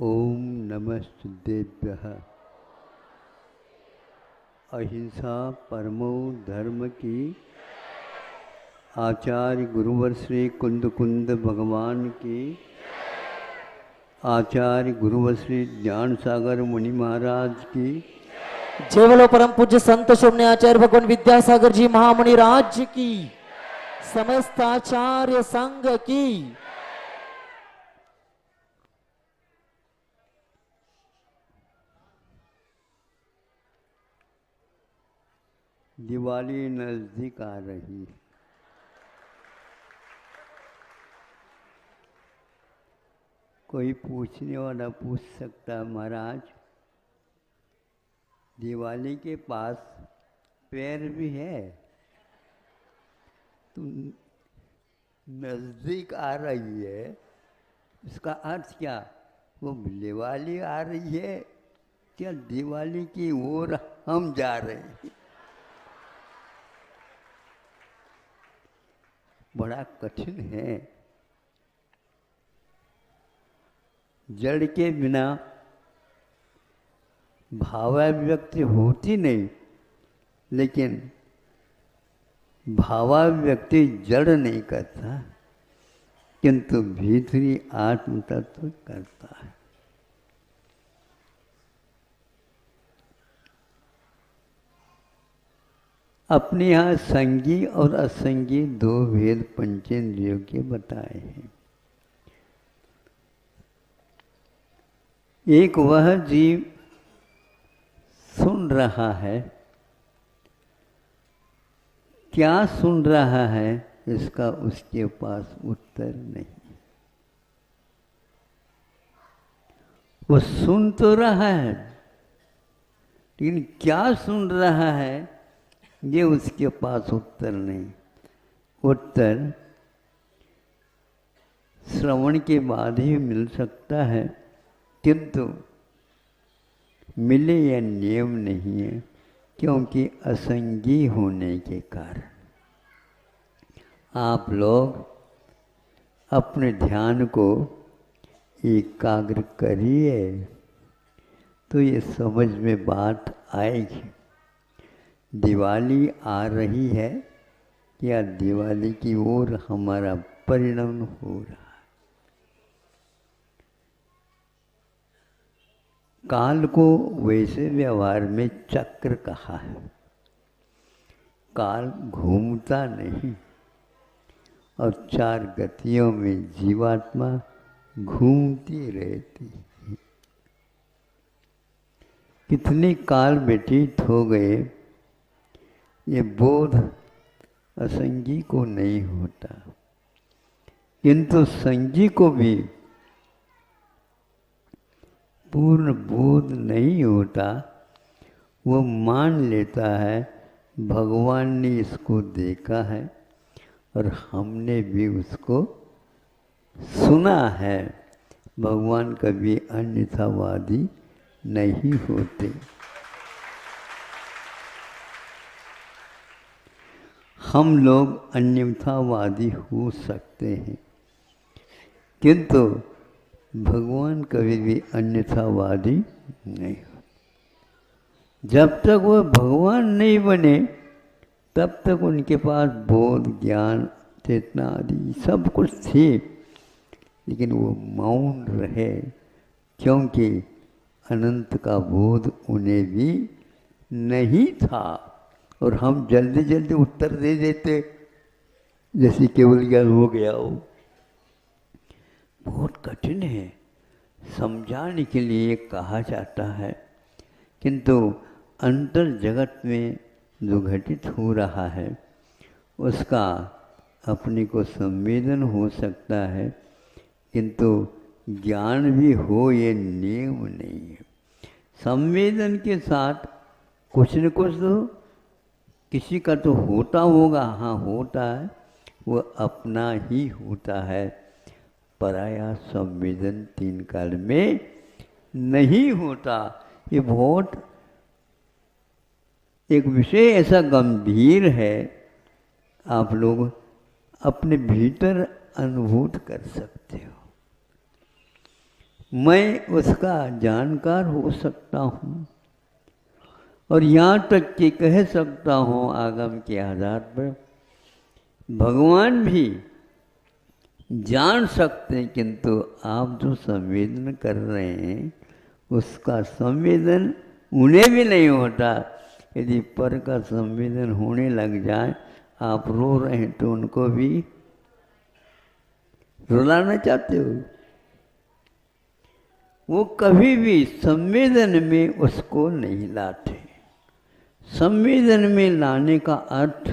ओम नमस्तुभ्यः। अहिंसा परमो धर्म की। आचार्य गुरुवर श्री कुंद कुंद भगवान की। आचार्य गुरुवर श्री ज्ञान सागर मुनि महाराज की। जय बोलो परम पूज्य संत शोभने आचार्य भगवान विद्यासागर जी महामुनि राज्य की। समस्त आचार्य संघ की। दिवाली नजदीक आ रही है। कोई पूछने वाला पूछ सकता है, महाराज दिवाली के पास पैर भी है तो नजदीक आ रही है, इसका अर्थ क्या? वो दिवाली आ रही है क्या दिवाली की ओर हम जा रहे हैं? बड़ा कठिन है। जड़ के बिना भावाभिव्यक्ति होती नहीं, लेकिन भावाभिव्यक्ति जड़ नहीं करता, किंतु भीतरी आत्म तत्व करता है। अपने यहाँ संगी और असंगी दो भेद पंचेंद्रियों के बताए हैं। एक वह जीव सुन रहा है, क्या सुन रहा है इसका उसके पास उत्तर नहीं। वो सुन तो रहा है, लेकिन क्या सुन रहा है ये उसके पास उत्तर नहीं। उत्तर श्रवण के बाद ही मिल सकता है, किंतु मिले यह नियम नहीं है, क्योंकि असंगी होने के कारण। आप लोग अपने ध्यान को एकाग्र करिए तो ये समझ में बात आएगी। दिवाली आ रही है या दिवाली की ओर हमारा परिणम हो रहा है। काल को वैसे व्यवहार में चक्र कहा है। काल घूमता नहीं और चार गतियों में जीवात्मा घूमती रहती है। कितने काल व्यतीत हो गए, ये बोध असंगी को नहीं होता, किंतु संगी को भी पूर्ण बोध नहीं होता। वो मान लेता है भगवान ने इसको देखा है और हमने भी उसको सुना है। भगवान कभी अन्यथावादी नहीं होते। हम लोग अन्यथावादी हो सकते हैं, किंतु भगवान कभी भी अन्यथावादी नहीं हो। जब तक वो भगवान नहीं बने तब तक उनके पास बोध ज्ञान चेतना आदि सब कुछ थी, लेकिन वो मौन रहे, क्योंकि अनंत का बोध उन्हें भी नहीं था। और हम जल्दी जल्दी उत्तर दे देते जैसे केवल ज्ञान हो गया हो। बहुत कठिन है, समझाने के लिए कहा जाता है, किंतु अंतर जगत में जो घटित हो रहा है उसका अपने को संवेदन हो सकता है, किंतु ज्ञान भी हो ये नियम नहीं है। संवेदन के साथ कुछ न कुछ तो किसी का तो होता होगा, हाँ होता है, वो अपना ही होता है। पराया संवेदन तीन काल में नहीं होता। ये बहुत एक विषय ऐसा गंभीर है, आप लोग अपने भीतर अनुभूत कर सकते हो। मैं उसका जानकार हो सकता हूँ और यहाँ तक कि कह सकता हूँ आगम के आधार पर भगवान भी जान सकते हैं, किंतु आप जो संवेदन कर रहे हैं उसका संवेदन उन्हें भी नहीं होता। यदि पर का संवेदन होने लग जाए, आप रो रहे हैं तो उनको भी रुलाना चाहते हो। वो कभी भी संवेदन में उसको नहीं लाते। संवेदन में लाने का अर्थ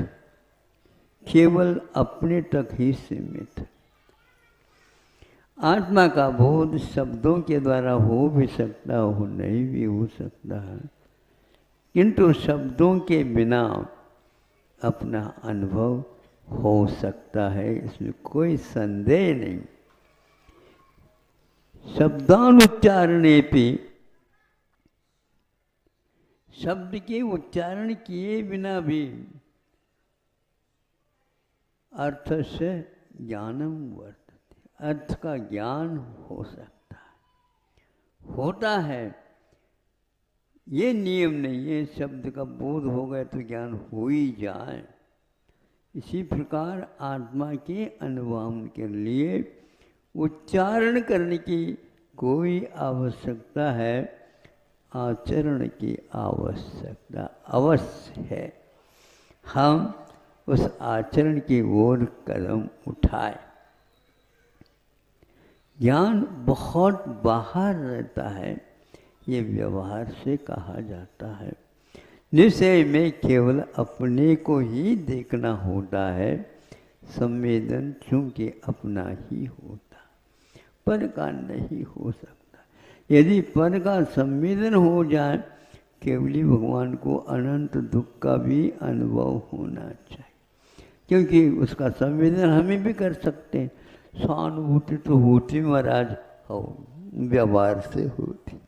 केवल अपने तक ही सीमित है। आत्मा का बोध शब्दों के द्वारा हो भी सकता हो, नहीं भी हो सकता है, किंतु शब्दों के बिना अपना अनुभव हो सकता है, इसमें कोई संदेह नहीं। शब्दानुच्चारणे पे शब्द के उच्चारण किए बिना भी अर्थ से ज्ञानम वर्तते, अर्थ का ज्ञान हो सकता है, होता है। ये नियम नहीं है शब्द का बोध हो गए तो ज्ञान हो ही जाए। इसी प्रकार आत्मा के अनुमान के लिए उच्चारण करने की कोई आवश्यकता है, आचरण की आवश्यकता अवश्य है। हम उस आचरण की ओर कदम उठाए। ज्ञान बहुत बाहर रहता है, ये व्यवहार से कहा जाता है। निश्चय में केवल अपने को ही देखना होता है, संवेदन चूंकि अपना ही होता, पर का नहीं हो सकता। यदि पर का संवेदन हो जाए, केवली भगवान को अनंत दुख का भी अनुभव होना चाहिए, क्योंकि उसका संवेदन हमें भी कर सकते हैं। सहानुभूति तो होती महाराज हो, व्यवहार से होती,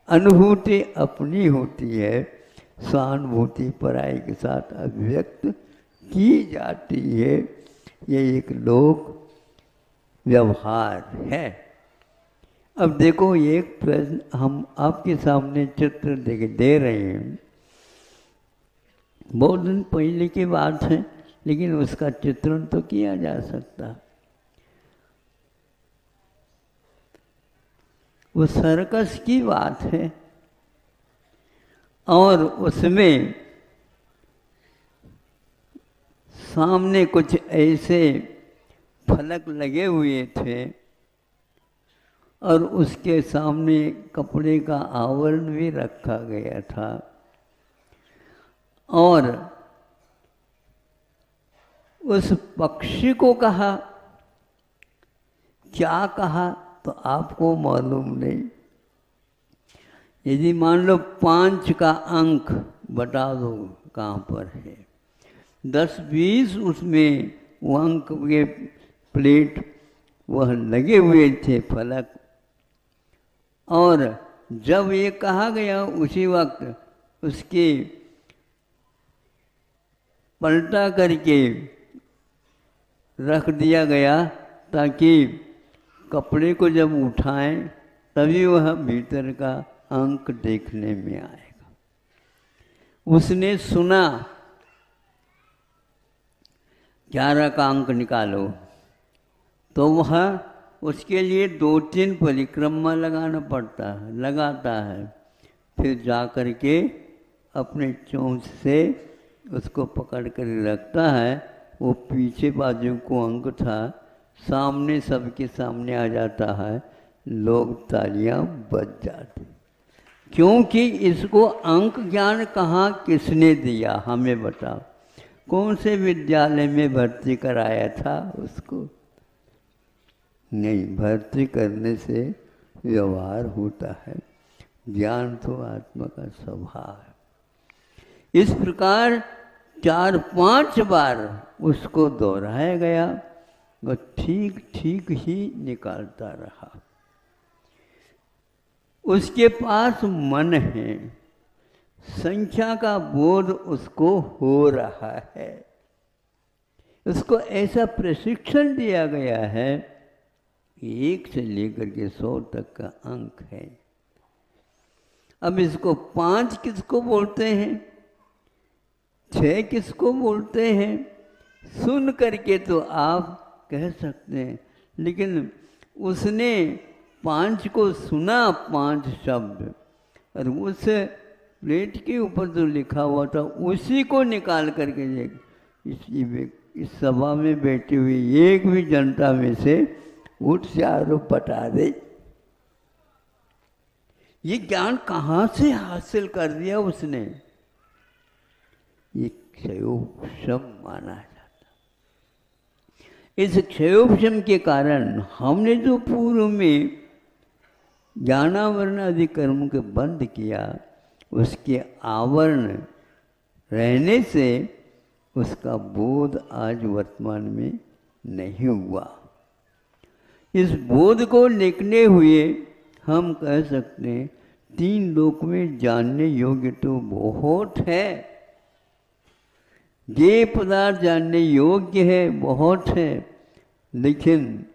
अनुभूति अपनी होती है, सहानुभूति पराई के साथ अभिव्यक्त की जाती है। ये एक लोक व्यवहार है। अब देखो, एक प्रश्न हम आपके सामने चित्र दे रहे हैं, बहुत दिन पहले की बात है, लेकिन उसका चित्रण तो किया जा सकता। वो सर्कस की बात है और उसमें सामने कुछ ऐसे फलक लगे हुए थे और उसके सामने कपड़े का आवरण भी रखा गया था और उस पक्षी को कहा, क्या कहा तो आपको मालूम नहीं। यदि मान लो 5 का अंक बता दो कहाँ पर है, 10-20 उसमें वो अंक के प्लेट वह लगे हुए थे फलक, और जब ये कहा गया उसी वक्त उसके पलटा करके रख दिया गया ताकि कपड़े को जब उठाएं तभी वह भीतर का अंक देखने में आएगा। उसने सुना 11 का अंक निकालो, तो वह उसके लिए 2-3 परिक्रमा लगाना पड़ता है, लगाता है, फिर जा कर के अपने चोंच से उसको पकड़ कर रखता है। वो पीछे बाजू को अंक था, सामने सबके सामने आ जाता है, लोग तालियां बज जाती, क्योंकि इसको अंक ज्ञान कहाँ किसने दिया, हमें बताओ। कौन से विद्यालय में भर्ती कराया था उसको? नहीं, भर्ती करने से व्यवहार होता है, ज्ञान तो आत्मा का स्वभाव है। इस प्रकार 4-5 बार उसको दोहराया गया, वो ठीक ठीक ही निकालता रहा। उसके पास मन है, संख्या का बोध उसको हो रहा है, उसको ऐसा प्रशिक्षण दिया गया है 1 से लेकर के 100 तक का अंक है। अब इसको 5 किसको बोलते हैं, 6 किसको बोलते हैं, सुन करके तो आप कह सकते हैं, लेकिन उसने 5 को सुना, 5 शब्द, और उस प्लेट के ऊपर जो लिखा हुआ था उसी को निकाल करके देख, इस सभा में बैठी हुई एक भी जनता में से उठ से आरोप बता दे, ये ज्ञान कहाँ से हासिल कर दिया उसने, ये क्षयोपशम माना जाता। इस क्षयोपशम के कारण हमने जो पूर्व में ज्ञानावरण आदि कर्म के बंद किया, उसके आवरण रहने से उसका बोध आज वर्तमान में नहीं हुआ। इस बोध को लेने हुए हम कह सकते हैं 3 लोक में जानने योग्य तो बहुत है, ये पदार्थ जानने योग्य है, बहुत है, लेकिन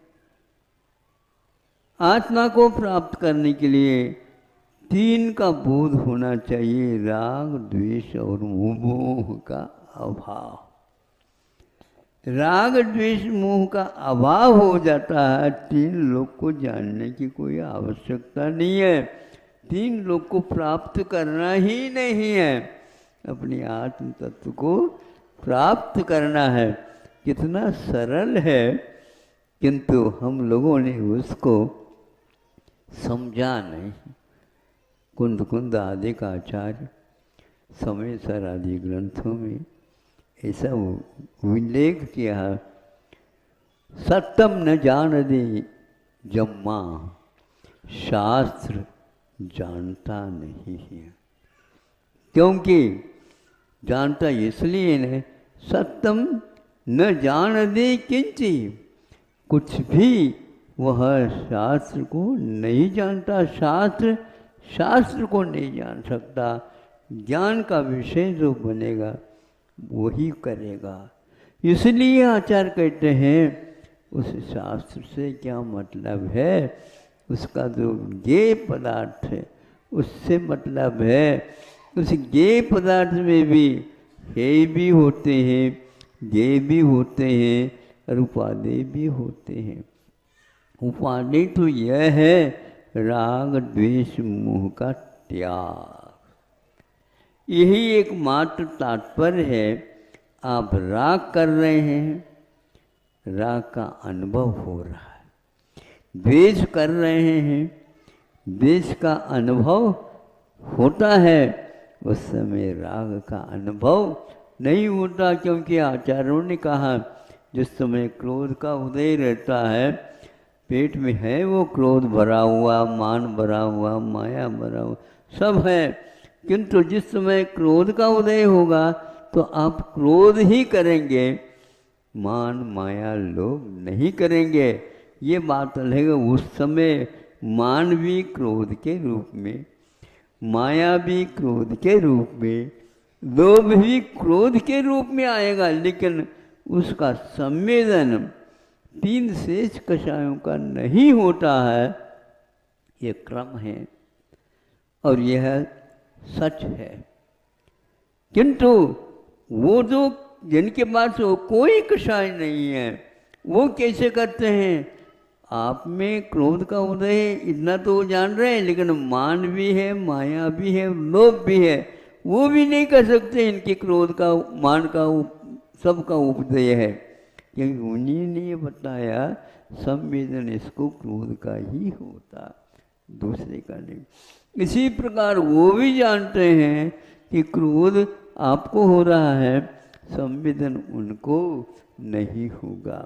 आत्मा को प्राप्त करने के लिए 3 का बोध होना चाहिए, राग, द्वेष और मोह का अभाव। राग, द्वेष, मोह का अभाव हो जाता है, 3 लोक को जानने की कोई आवश्यकता नहीं है, 3 लोक को प्राप्त करना ही नहीं है, अपनी आत्म तत्व को प्राप्त करना है। कितना सरल है, किंतु हम लोगों ने उसको समझा नहीं। कुंद कुंद आदि का आचार्य समेसर आदि ग्रंथों में ऐसा उल्लेख किया, सत्यम न जान दे जम्मा, शास्त्र जानता नहीं है। क्योंकि जानता इसलिए नहीं, सत्यम न जान दे किंची, कुछ भी वह शास्त्र को नहीं जानता, शास्त्र को नहीं जान सकता। ज्ञान का विषय जो बनेगा वही करेगा। इसलिए आचार्य कहते हैं उस शास्त्र से क्या मतलब है, उसका जो ज्ञेय पदार्थ है उससे मतलब है। उस ज्ञेय पदार्थ में भी हे भी होते हैं, ज्ञेय भी होते हैं और उपादेय भी होते हैं। उपादेय तो यह है राग द्वेष मोह का त्याग। यही एकमात्र तात्पर्य है। आप राग कर रहे हैं, राग का अनुभव हो रहा है, द्वेष कर रहे हैं, द्वेष का अनुभव होता है, उस समय राग का अनुभव नहीं होता। क्योंकि आचार्यों ने कहा जिस समय क्रोध का उदय रहता है, पेट में है वो क्रोध भरा हुआ, मान भरा हुआ, माया भरा हुआ, सब है, किंतु जिस समय क्रोध का उदय होगा तो आप क्रोध ही करेंगे, मान माया लोभ नहीं करेंगे। ये बात लगेगा। उस समय मान भी क्रोध के रूप में, माया भी क्रोध के रूप में, लोभ भी क्रोध के रूप में आएगा, लेकिन उसका संवेदन 3 शेष कषायों का नहीं होता है। ये क्रम है और यह सच है। किंतु वो जो जिनके पास कोई कषाय नहीं है, वो कैसे करते हैं? आप में क्रोध का उदय है इतना तो जान रहे हैं, लेकिन मान भी है, माया भी है, लोभ भी है, वो भी नहीं कर सकते इनके क्रोध का, मान का, सबका उपदय है। क्योंकि उन्हीं ने बताया संवेदन इसको क्रोध का ही होता, दूसरे का नहीं। इसी प्रकार वो भी जानते हैं कि क्रोध आपको हो रहा है, संवेदन उनको नहीं होगा।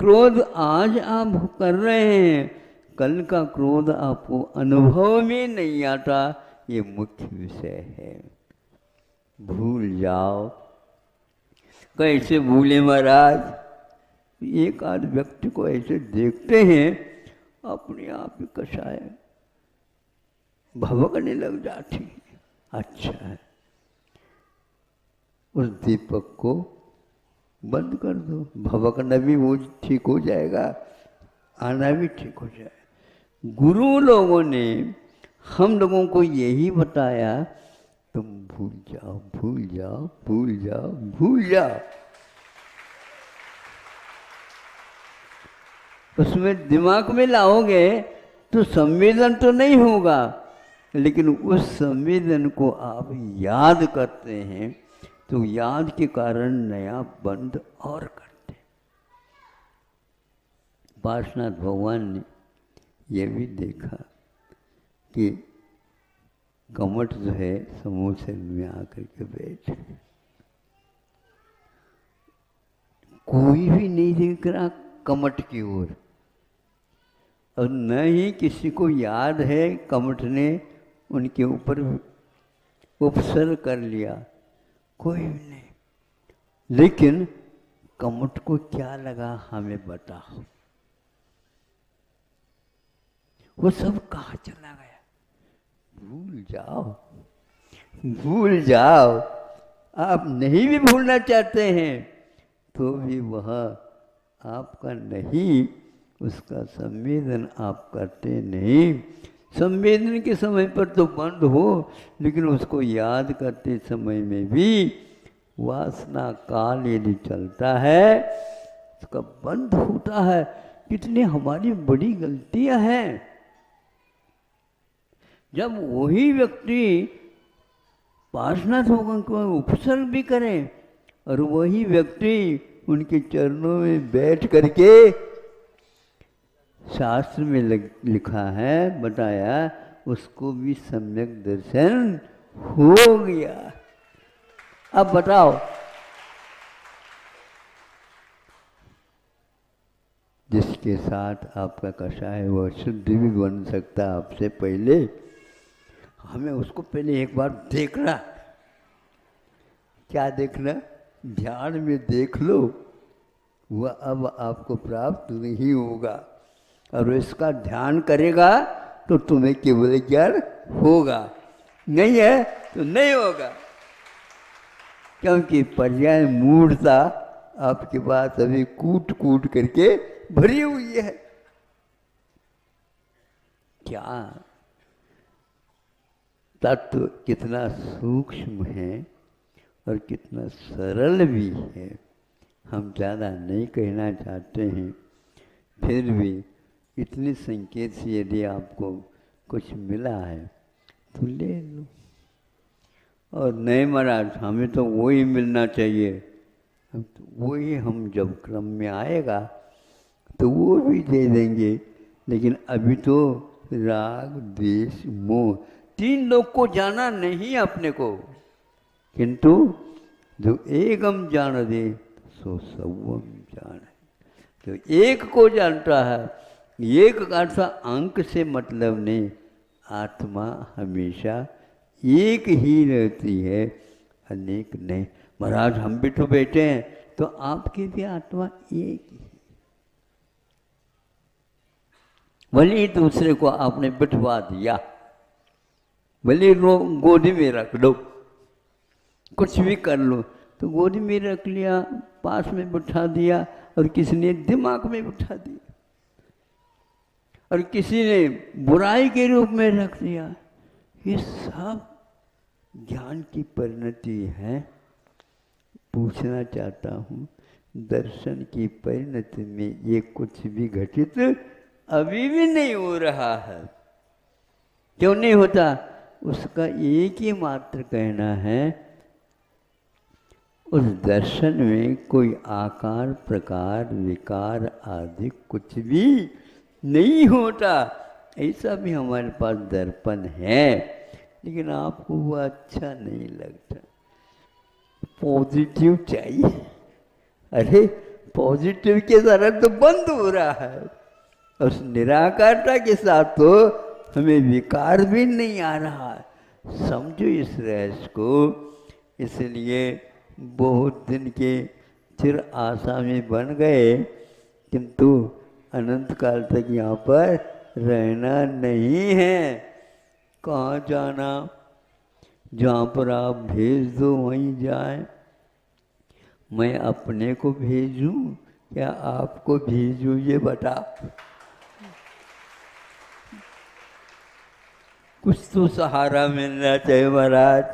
क्रोध आज आप कर रहे हैं, कल का क्रोध आपको अनुभव में नहीं आता, ये मुख्य विषय है। भूल जाओ। कैसे भूले महाराज? एक आध व्यक्ति को ऐसे देखते हैं अपने आप ही कषाय भभकने लग जाती है। अच्छा है, उस दीपक को बंद कर दो, भभकना भी वो ठीक हो जाएगा, आना भी ठीक हो जाए। गुरु लोगों ने हम लोगों को यही बताया, तुम भूल जाओ, भूल जाओ, भूल जाओ, भूल जाओ। उसमें दिमाग में लाओगे तो संवेदन तो नहीं होगा, लेकिन उस संवेदन को आप याद करते हैं तो याद के कारण नया बंध और करते हैं। पार्श्वनाथ भगवान ने यह भी देखा कि कमठ जो है समोसे में आकर के बैठ, कोई भी नहीं देख रहा कमठ की ओर, और न ही किसी को याद है कमठ ने उनके ऊपर उपसर्ग कर लिया, कोई भी नहीं। लेकिन कमठ को क्या लगा हमें बताओ, वो सब कहाँ चला गया? भूल जाओ, भूल जाओ। आप नहीं भी भूलना चाहते हैं तो भी वह आपका नहीं, उसका संवेदन आप करते नहीं। संवेदन के समय पर तो बंद हो, लेकिन उसको याद करते समय में भी वासना काल यदि चलता है उसका बंद होता है। कितनी हमारी बड़ी गलतियां हैं। जब वही व्यक्ति पार्श्वनाथ भगवान को उपसर्ग भी करें और वही व्यक्ति उनके चरणों में बैठ करके, शास्त्र में लिखा है, बताया, उसको भी सम्यक दर्शन हो गया। अब बताओ, जिसके साथ आपका कषाय है वह शुद्ध भी बन सकता आपसे पहले। हमें उसको पहले एक बार देखना। क्या देखना? ध्यान में देख लो, वह अब आपको प्राप्त नहीं होगा, और इसका ध्यान करेगा तो तुम्हें केवल ज्ञान होगा, नहीं है तो नहीं होगा, क्योंकि पर्याय मूढ़ता आपके पास अभी कूट कूट करके भरी हुई है। क्या तत्व कितना सूक्ष्म है और कितना सरल भी है, हम ज़्यादा नहीं कहना चाहते हैं, फिर भी इतने संकेत से यदि आपको कुछ मिला है तो ले लो, और नहीं महाराज हमें तो वही मिलना चाहिए, तो वही हम जब क्रम में आएगा तो वो भी दे देंगे। लेकिन अभी तो राग द्वेष मोह तीन लोग को जाना नहीं अपने को, किंतु जो एकम जान दे सो सर्वम जान। तो एक को जानता है, एक का अंक से मतलब नहीं, आत्मा हमेशा एक ही रहती है, अनेक नहीं। महाराज हम भी तो बैठे हैं तो आपकी भी आत्मा एक ही, भले दूसरे को आपने बिठवा दिया, भले गोदी में रख लो, कुछ भी कर लो, तो गोदी में रख लिया, पास में बिठा दिया, और किसी ने दिमाग में बिठा दिया, और किसी ने बुराई के रूप में रख दिया। ये सब ज्ञान की परिणति है। पूछना चाहता हूँ, दर्शन की परिणति में ये कुछ भी घटित अभी भी नहीं हो रहा है। क्यों नहीं होता? उसका एक ही मात्र कहना है, उस दर्शन में कोई आकार प्रकार विकार आदि कुछ भी नहीं होता। ऐसा भी हमारे पास दर्पण है, लेकिन आपको वो अच्छा नहीं लगता। पॉजिटिव चाहिए। अरे पॉजिटिव के साथ तो बंद हो रहा है, उस निराकारता के साथ तो हमें विकार भी नहीं आ रहा है। समझो इस रहस्य को। इसलिए बहुत दिन के चिर आशा में बन गए, किंतु अनंत काल तक यहाँ पर रहना नहीं है। कहाँ जाना? जहाँ पर आप भेज दो वहीं जाए। मैं अपने को भेजूं या आपको भेजूं, ये बता। कुछ तो सहारा मिलना चाहिए महाराज।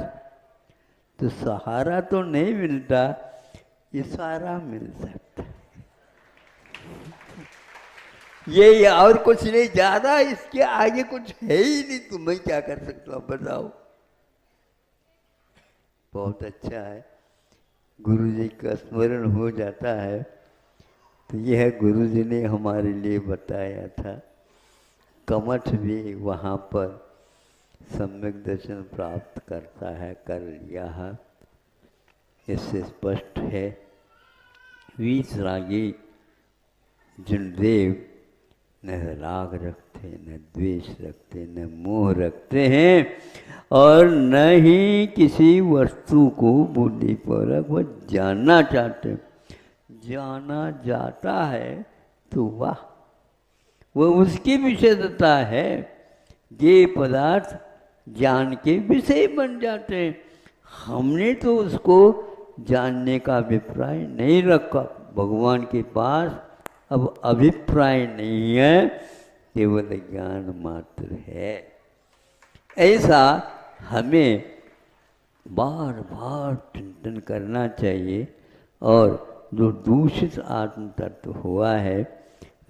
तो सहारा तो नहीं मिलता, इशारा मिल सकता। ये और कुछ नहीं, ज्यादा इसके आगे कुछ है ही नहीं। तुम्हें क्या कर सकता हूं बताओ। बहुत अच्छा है, गुरु जी का स्मरण हो जाता है। तो यह गुरु जी ने हमारे लिए बताया था। कमठ भी वहाँ पर सम्यक दर्शन प्राप्त करता है, कर लिया है। इससे स्पष्ट है 20 रागी जिनदेव न राग रखते, न द्वेष रखते, न मोह रखते हैं, और न ही किसी वस्तु को बुद्धिपूर्वक वह जानना चाहते। जाना जाता है तो वाह, वह उसकी विशेषता है। ये पदार्थ ज्ञान के विषय बन जाते हैं। हमने तो उसको जानने का अभिप्राय नहीं रखा। भगवान के पास अब अभिप्राय नहीं है, केवल ज्ञान मात्र है। ऐसा हमें बार बार चिंतन करना चाहिए। और जो दूषित आत्म तत्व हुआ है,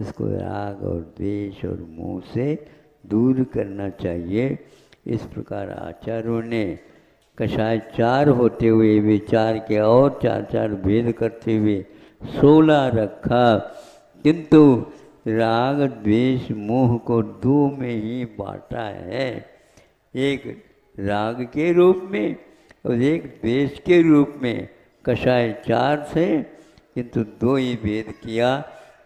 इसको राग और द्वेष और मोह से दूर करना चाहिए। इस प्रकार आचार्यों ने कषाय 4 होते हुए विचार के और 4 भेद करते हुए 16 रखा, किंतु राग द्वेष मोह को 2 में ही बांटा है। एक राग के रूप में और एक द्वेष के रूप में। कषाय 4 से, किंतु 2 ही भेद किया।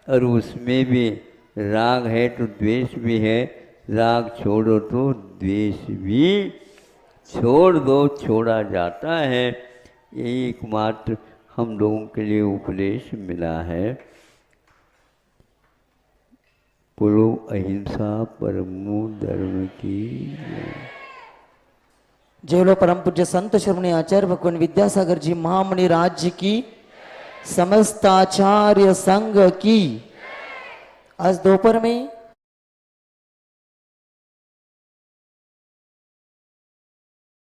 और उसमें भी राग है तो द्वेष भी है, राग छोड़ो तो द्वेष भी छोड़ दो, छोड़ा जाता है। यही एकमात्र हम लोगों के लिए उपदेश मिला है। बोलो अहिंसा परमो धर्म की। जय बोलो परम पूज्य संत श्रमणी आचार्य भगवान विद्यासागर जी महामुनि राज्य की, समस्त आचार्य संघ की। आज दोपहर में